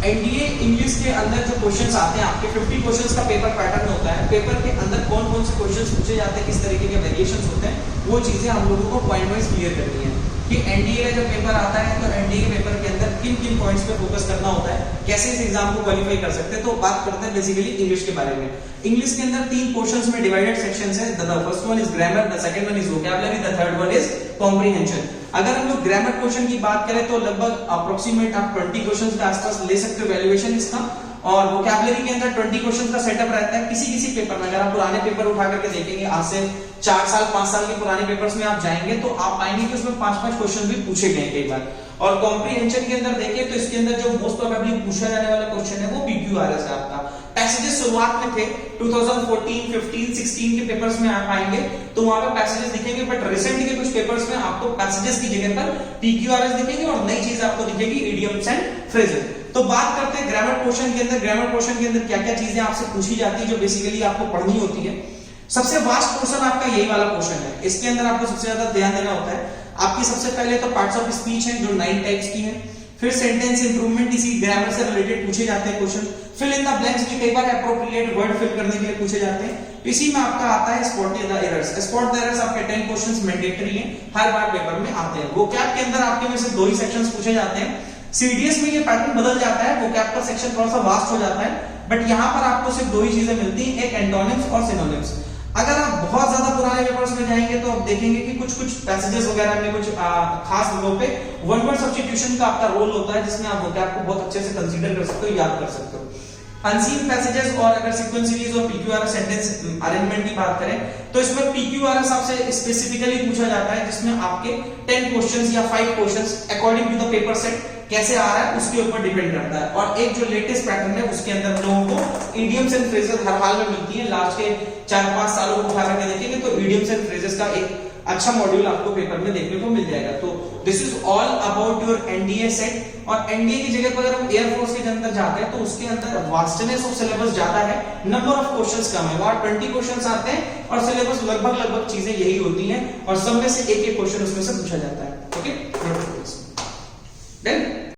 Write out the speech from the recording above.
NDA English के अंदर जो क्वेश्चंस आते हैं आपके 50 क्वेश्चंस का पेपर पैटर्न होता है। पेपर के अंदर कौन कौन से क्वेश्चंस पूछे जाते हैं, किस तरीके के वेरिएशंस होते हैं, वो चीजें हम लोगों को पॉइंट वाइज क्लियर करनी है कि एनडीए का जब पेपर आता है तो एनडीए के पेपर के अंदर किन किन पॉइंट्स पे फोकस करना होता है, कैसे इस एग्जाम को क्वालिफाई कर सकते हैं। तो बात करते हैं बेसिकली इंग्लिश के बारे में। इंग्लिश के अंदर 3 पोर्शंस में डिवाइडेड सेक्शंस है। The first one is grammar, the second one is vocabulary, the third one is comprehension. अगर हम लोग ग्रामर क्वेश्चन की बात करें तो लगभग अप्रोक्सीमेट आप 20 क्वेश्चंस के आसपास ले सकते हो वैल्यूएशन इसका। और वोकैबुलरी के अंदर 20 क्वेश्चंस का सेटअप रहता है। किसी किसी पेपर में अगर आप पुराने पेपर उठा करके देखेंगे, आज से 4 साल 5 साल के पुराने पेपर्स में आप जाएंगे तो आप पाएंगे कि उसमें 5-5 क्वेश्चन भी पूछे गए कई बार। और कॉम्प्रिहेंशन के अंदर देखें तो इसके अंदर जो मोस्ट प्रोबेबली पूछा जाने वाला क्वेश्चन है वो पीक्यूआरएस है आपका। पैसेजेस शुरुआत में थे 2014, 15, 16 के पेपर्स में आप आएंगे तो वहां पे पैसेजेस दिखेंगे, बट रिसेंट के कुछ पेपर्स में आपको पैसेजेस की जगह पर पीक्यूआरएस दिखेंगे और नई चीज आपको दिखेगी इडियम्स एंड फ्रेजेस। तो बात करते हैं ग्रामर पोर्शन के अंदर। ग्रामर पोर्शन के अंदर क्या क्या चीजें आपसे पूछी जाती है जो बेसिकली आपको पढ़नी होती है। सबसे वास्ट पोर्शन आपका यही वाला पोर्शन है। इसके अंदर आपको सबसे ज्यादा ध्यान देना होता है। आपकी सबसे पहले तो पार्ट्स ऑफ स्पीच है जो 9 टाइप्स की है। फिर सेंटेंस इंप्रूवमेंट, इसी ग्रामर से रिलेटेड पूछे जाते हैं question. Fill in the blanks भी कई बार एप्रोप्रिएट वर्ड फिल करने के लिए पूछे जाते हैं। इसी में आपका आता है spot the errors. Spot the errors आपके 10 क्वेश्चंस मैंडेटरी हैं, हर बार पेपर में आते हैं। वोकैब के अंदर आपके में से 2 ही सेक्शंस पूछे जाते हैं। सीडीएस में ये पैटर्न बदल जाता है, वोकैब का सेक्शन थोड़ा सा वास्ट हो जाता है, बट यहां पर आपको सिर्फ 2 ही चीजें मिलती हैं, एक एंटोनिम्स और सिनोनिम्स। अगर आप बहुत ज्यादा पुराने पेपर्स में जाएंगे तो आप देखेंगे कि कुछ कुछ पैसेजेस वगैरह में कुछ खास जगहों पे वन वर्ड सब्स्टिट्यूशन का आपका रोल होता है, जिसमें आप वोकैब को बहुत अच्छे से कंसीडर कर सकते हो, याद कर सकते हो। अनसीन पैसेजेस और अगर सीक्वेंस सीरीज और पीक्यूआरएस सेंटेंस अरेंजमेंट की बात करें तो इसमें पीक्यूआरएस आपसे स्पेसिफिकली पूछा जाता है, जिसमें आपके 10 क्वेश्चंस या 5 questions according to the paper set कैसे आ रहा है उसके ऊपर डिपेंड करता है। और एक जो लेटेस्ट पैटर्न है उसके अंदर लोगों को इडियम्स एंड फ्रेजेस हर हाल में मिलती है। लास्ट के 4-5 सालों को उठा करके देखेंगे तो इडियम्स एंड फ्रेजेस का एक अच्छा मॉड्यूल आपको पेपर में देखने को मिल जाएगा। तो this is all about your NDA set. और एनडीए की जगह पर अगर हम एयरफोर्स के अंदर जाते हैं तो उसके अंदर वास्टनेस ऑफ सिलेबस ज्यादा है, नंबर ऑफ क्वेश्चंस कम है। वहां 20 क्वेश्चंस आते हैं और सिलेबस लगभग चीजें यही होती हैं और सब में से एक एक क्वेश्चन उसमें से पूछा जाता है। Okay, then